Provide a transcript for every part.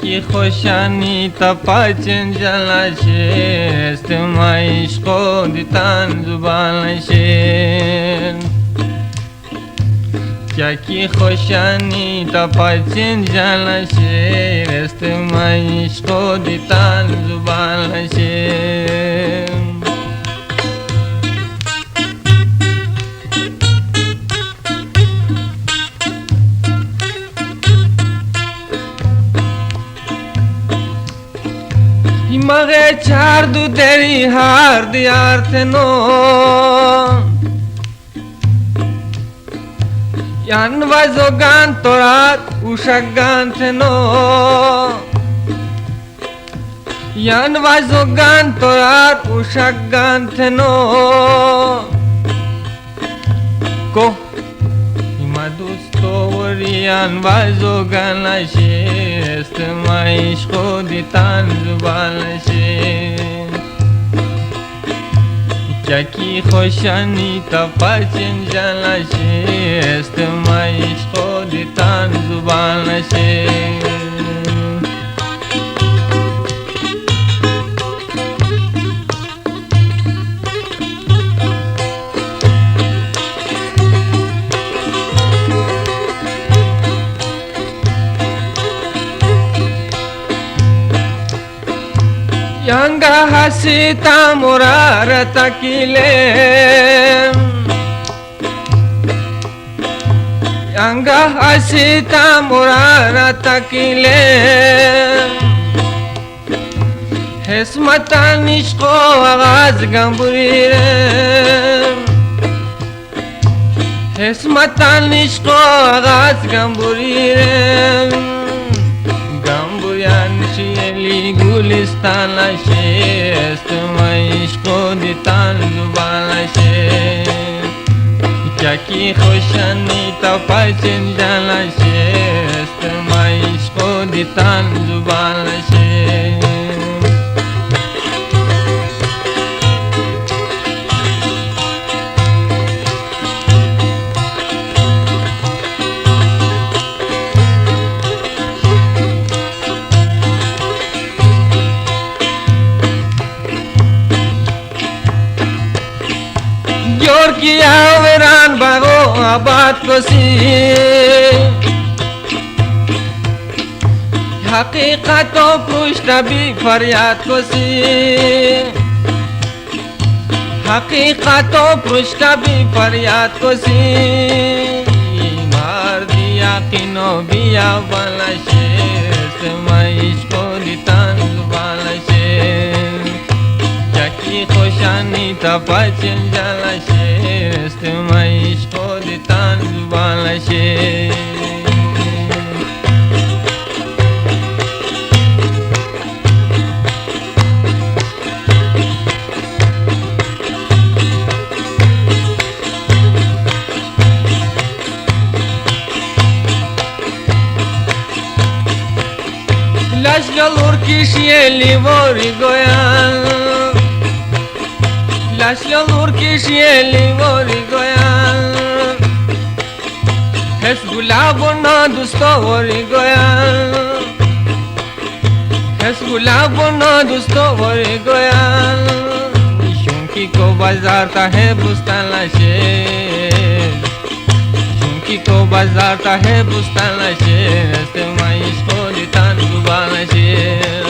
کی خوشانی تا پاچن جلاشه است مایش خودتان زبانشه کی خوشانی تا پاچن جلاشه است مایش خودتان زبانشه مغه چار دو دری هر دیار تنو یان وازو گان تورات اوشگان تنو یان وازو گان تورات اوشگان تنو کو ما دوستو وریان وازو گان است مایش خودتان زبانشه کی خوشانی تا پاچن جلاشه است مایش خودتان زبانشه Yanga hasita murarata kile Yanga hasita murarata kile Hesmatan ishqo agaz gamburire Hesmatan ishqo agaz gamburire شیلی گلستان است مایش خودتان زبانشه کی خوشانی تا پاچن جلاشه است مایش خودتان زبانشه जोर किया वीरान बागो आबाद को सी हकीकतों पुष्ट भी फरियाद को सी हकीकतों पुष्ट भी फरियाद को सी मार दिया किनो बिया बालशे मईश को दितान बालशे की خوشانی تا پاچن جلاشه است مایش خودتان زبانشه لاش galur kişiyeli vori goyan Laş yolur kişiyeli vori goyan Hes gulabona dosto vori goyan Hes gulabona dosto vori goyan Shunki ko bazar ta hai bustan lashe Shunki ko bazar ta hai bustan lashe Este maish khoditan zuban lashe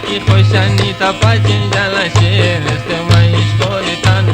کی خوشانی تا پاچن جلاشه است مایش خودتان